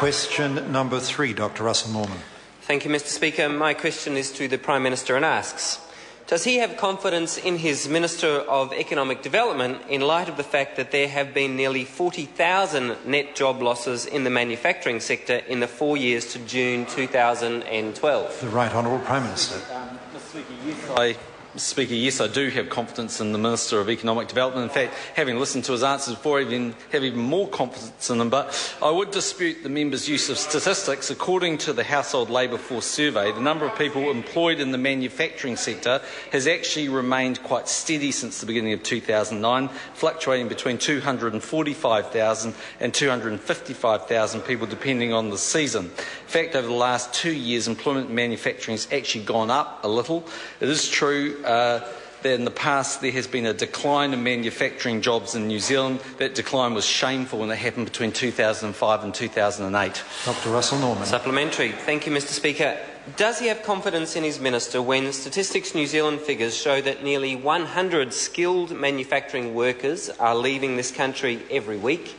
Question number 3, Dr. Russel Norman. Thank you, Mr. Speaker. My question is to the Prime Minister and asks, does he have confidence in his Minister of Economic Development in light of the fact that there have been nearly 40,000 net job losses in the manufacturing sector in the 4 years to June 2012? The Right Honourable Prime Minister. Mr. Speaker, yes, I do have confidence in the Minister of Economic Development. In fact, having listened to his answers before, I have even more confidence in them. But I would dispute the member's use of statistics. According to the Household Labour Force Survey, the number of people employed in the manufacturing sector has actually remained quite steady since the beginning of 2009, fluctuating between 245,000 and 255,000 people, depending on the season. In fact, over the last 2 years, employment in manufacturing has actually gone up a little. It is true that in the past there has been a decline in manufacturing jobs in New Zealand. That decline was shameful when it happened between 2005 and 2008. Dr. Russel Norman. Supplementary. Thank you, Mr. Speaker. Does he have confidence in his minister when Statistics New Zealand figures show that nearly 100 skilled manufacturing workers are leaving this country every week?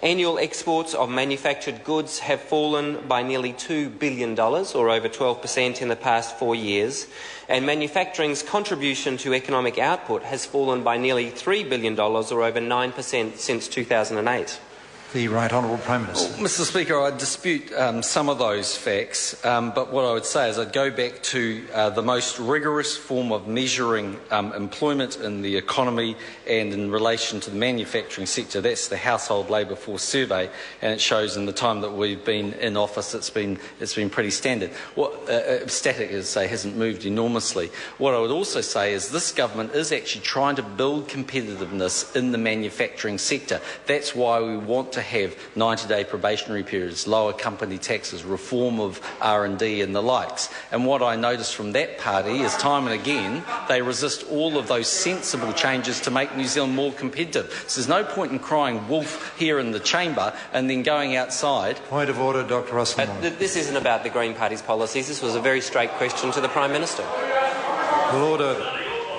Annual exports of manufactured goods have fallen by nearly $2 billion, or over 12% in the past 4 years, and manufacturing's contribution to economic output has fallen by nearly $3 billion, or over 9% since 2008. The Right Honourable Prime Minister. Well, Mr. Speaker, I dispute some of those facts, but what I would say is I'd go back to the most rigorous form of measuring employment in the economy and in relation to the manufacturing sector. That's the Household Labour Force Survey, and it shows in the time that we've been in office it's been pretty standard. Static, as I say, hasn't moved enormously. What I would also say is this government is actually trying to build competitiveness in the manufacturing sector. That's why we want to have 90-day probationary periods, lower company taxes, reform of R&D and the likes. And what I notice from that party is time and again they resist all of those sensible changes to make New Zealand more competitive. So there's no point in crying wolf here in the chamber and then going outside. Point of order, Dr. Russel Norman. This isn't about the Green Party's policies. This was a very straight question to the Prime Minister. Well,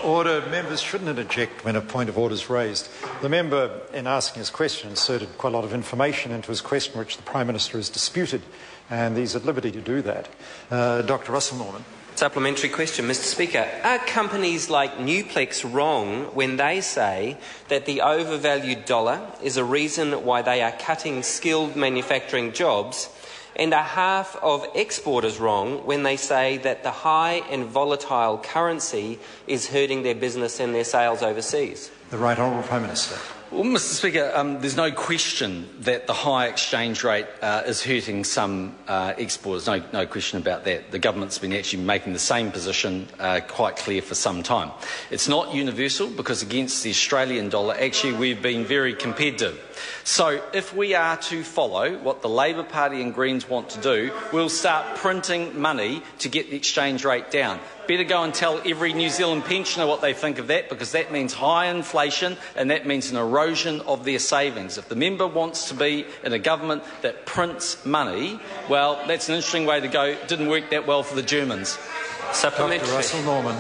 Order. Members shouldn't interject when a point of order is raised. The member, in asking his question, inserted quite a lot of information into his question which the Prime Minister has disputed, and he's at liberty to do that. Dr. Russel Norman. Supplementary question, Mr. Speaker. Are companies like Newplex wrong when they say that the overvalued dollar is a reason why they are cutting skilled manufacturing jobs? And are half of exporters wrong when they say that the high and volatile currency is hurting their business and their sales overseas? The Right Honourable Prime Minister. Well, Mr. Speaker, there's no question that the high exchange rate is hurting some exporters. No question about that. The government's been actually making the same position quite clear for some time. It's not universal because against the Australian dollar, actually, we've been very competitive. So if we are to follow what the Labor Party and Greens want to do, we'll start printing money to get the exchange rate down. Better go and tell every New Zealand pensioner what they think of that, because that means high inflation and that means an erosion of their savings. If the member wants to be in a government that prints money, well, that's an interesting way to go. It didn't work that well for the Germans. Dr. Russel Norman.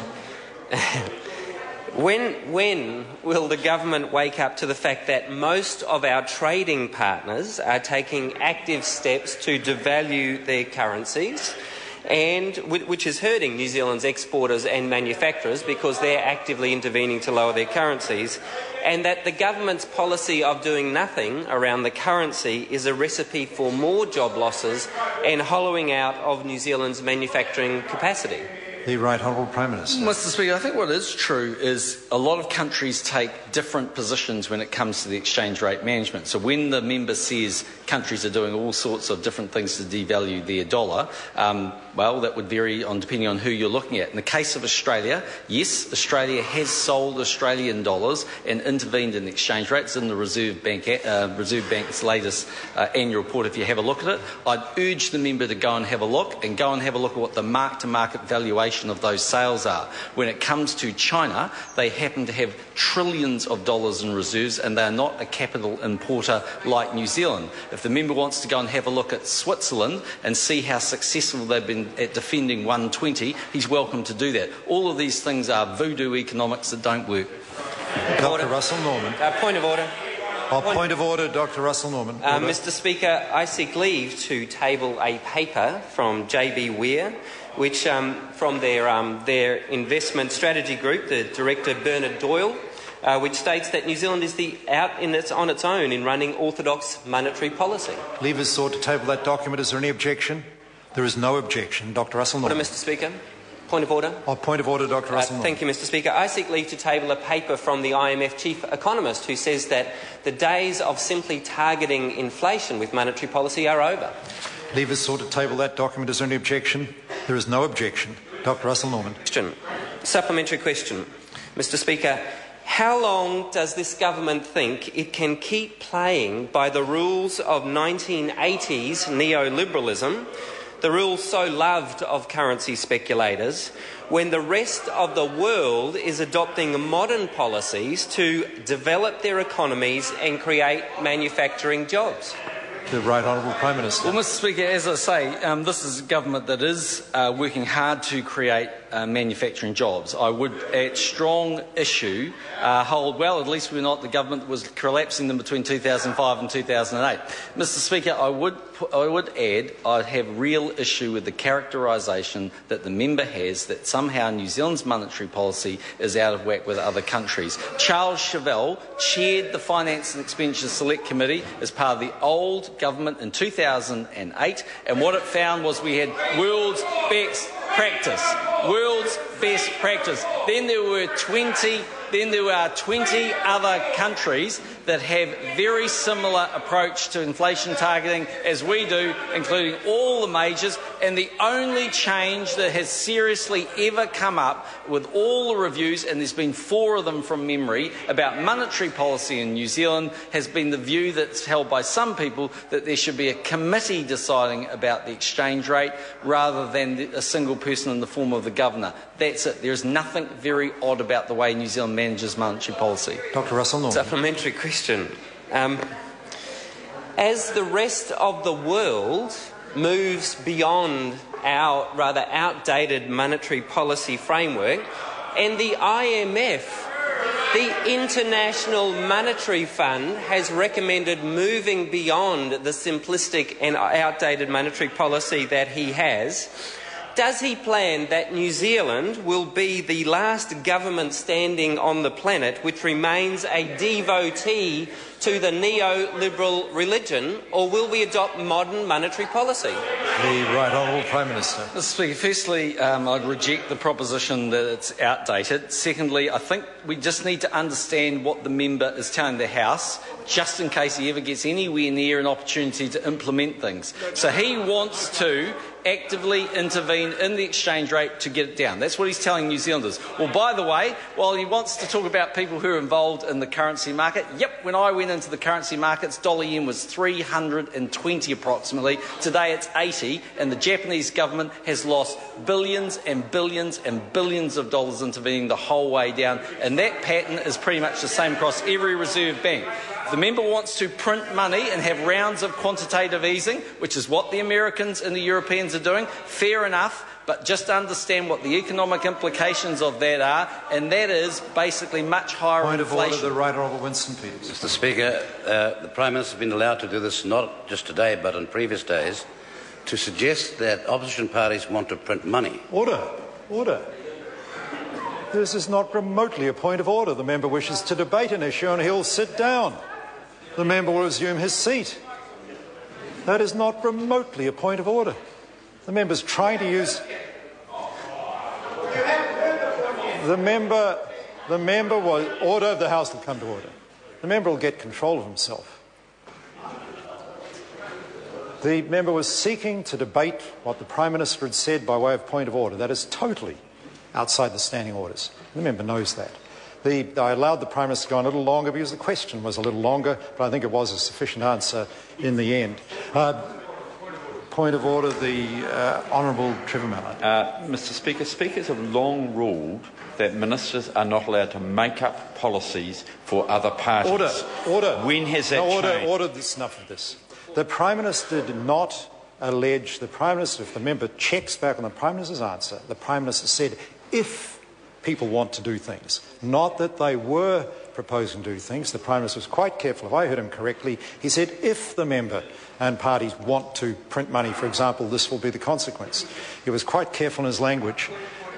When will the government wake up to the fact that most of our trading partners are taking active steps to devalue their currencies, and which is hurting New Zealand's exporters and manufacturers because they're actively intervening to lower their currencies, and that the government's policy of doing nothing around the currency is a recipe for more job losses and hollowing out of New Zealand's manufacturing capacity? The Right Honourable Prime Minister. Mr. Speaker, I think what is true is a lot of countries take different positions when it comes to the exchange rate management. So when the member says countries are doing all sorts of different things to devalue their dollar, well, that would vary depending on who you're looking at. In the case of Australia, yes, Australia has sold Australian dollars and intervened in the exchange rates in the Reserve Bank's latest annual report. If you have a look at it, I'd urge the member to go and have a look at what the mark-to-market valuation of those sales are. When it comes to China, they happen to have trillions of dollars in reserves and they are not a capital importer like New Zealand. If the member wants to go and have a look at Switzerland and see how successful they've been at defending 120, he's welcome to do that. All of these things are voodoo economics that don't work. Dr. Russel Norman. Point of order. Point of order, Dr. Russell Norman. Mr. Speaker, I seek leave to table a paper from JB Weir, which from their investment strategy group, the Director Bernard Doyle, which states that New Zealand is on its own in running orthodox monetary policy. Leave is sought to table that document. Is there any objection? There is no objection. Dr. Russell Norman. Order, Mr. Speaker. Point of order. Point of order, Dr. Russell Norman. Thank you, Mr. Speaker. I seek leave to table a paper from the IMF chief economist who says that the days of simply targeting inflation with monetary policy are over. Leave is sought to table that document. Is there any objection? There is no objection. Dr. Russell Norman. Supplementary question. Mr. Speaker, how long does this government think it can keep playing by the rules of 1980s neoliberalism, the rules so loved of currency speculators, when the rest of the world is adopting modern policies to develop their economies and create manufacturing jobs? The Right Honourable Prime Minister. Well, Mr. Speaker, as I say, this is a government that is working hard to create manufacturing jobs. I would, at strong issue, hold, well, at least we're not the government that was collapsing them between 2005 and 2008. Mr. Speaker, I would add I have real issue with the characterisation that the member has that somehow New Zealand's monetary policy is out of whack with other countries. Charles Chauvel chaired the Finance and Expenditure Select Committee as part of the old government in 2008, and what it found was we had world's best practice. World's best practice. Then there were 20 other countries that have very similar approach to inflation targeting as we do, including all the majors, and the only change that has seriously ever come up with all the reviews, and there's been 4 of them from memory, about monetary policy in New Zealand has been the view that's held by some people that there should be a committee deciding about the exchange rate rather than a single person in the form of the governor. That's it. There is nothing very odd about the way New Zealand manages monetary policy. Dr. Russell Norman. Supplementary question. As the rest of the world moves beyond our rather outdated monetary policy framework, and the IMF, the International Monetary Fund, has recommended moving beyond the simplistic and outdated monetary policy that he has, does he plan that New Zealand will be the last government standing on the planet which remains a devotee to the neoliberal religion, or will we adopt modern monetary policy? The Right Honourable Prime Minister. Mr. Speaker, firstly, I'd reject the proposition that it's outdated. Secondly, I think we just need to understand what the member is telling the House, just in case he ever gets anywhere near an opportunity to implement things. So he wants to actively intervene in the exchange rate to get it down. That's what he's telling New Zealanders. Well, by the way, while he wants to talk about people who are involved in the currency market, yep, when I went into the currency markets, dollar yen was 320 approximately. Today it's 80, and the Japanese government has lost billions and billions and billions of dollars intervening the whole way down, and that pattern is pretty much the same across every reserve bank. The member wants to print money and have rounds of quantitative easing, which is what the Americans and the Europeans are doing. Fair enough, but just understand what the economic implications of that are, and that is basically much higher inflation. Point of order, the Right Honourable Winston Peters. Mr. Speaker, the Prime Minister has been allowed to do this not just today but in previous days, to suggest that opposition parties want to print money. Order. This is not remotely a point of order. The member wishes to debate an issue and he'll sit down. The member will resume his seat. That is not remotely a point of order. The member's trying to use... The member will... Order of the House will come to order. The member will get control of himself. The member was seeking to debate what the Prime Minister had said by way of point of order. That is totally outside the standing orders. The member knows that. I allowed the Prime Minister to go on a little longer because the question was a little longer, but I think it was a sufficient answer in the end. Point of order, the Honourable Trevor Mallard. Mr. Speaker, speakers have long ruled that ministers are not allowed to make up policies for other parties. Order. When has that changed? Order. This, enough of this. The Prime Minister did not allege, the Prime Minister, if the member checks back on the Prime Minister's answer, the Prime Minister said if people want to do things, not that they were proposing to do things. The Prime Minister was quite careful. If I heard him correctly, he said if the member and parties want to print money, for example, this will be the consequence. He was quite careful in his language.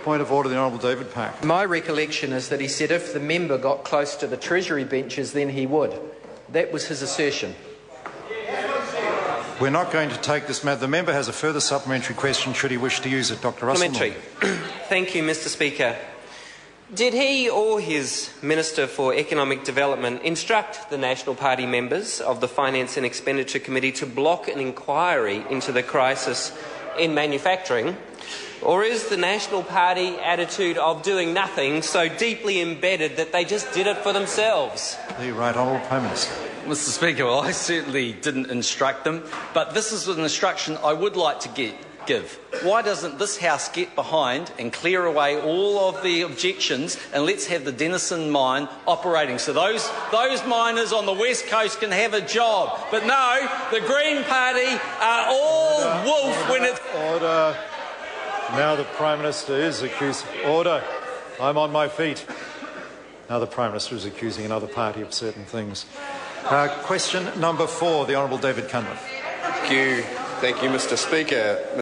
Point of order, the Honourable David Park. My recollection is that he said if the member got close to the Treasury benches, then he would. That was his assertion. We're not going to take this matter. The member has a further supplementary question should he wish to use it. Dr Russel. Thank you, Mr Speaker. Did he or his Minister for Economic Development instruct the National Party members of the Finance and Expenditure Committee to block an inquiry into the crisis in manufacturing? Or is the National Party attitude of doing nothing so deeply embedded that they just did it for themselves? The Right Honourable Prime Minister. Mr Speaker, well, I certainly didn't instruct them, but this is an instruction I would like to give. Why doesn't this House get behind and clear away all of the objections, and let's have the Denison mine operating so those miners on the West Coast can have a job? But no, the Green Party are all wolf when it's... Order. Now the Prime Minister is accused... Order. I'm on my feet. Now the Prime Minister is accusing another party of certain things. Question number 4, the Honourable David Cunliffe. Thank you, Mr Speaker.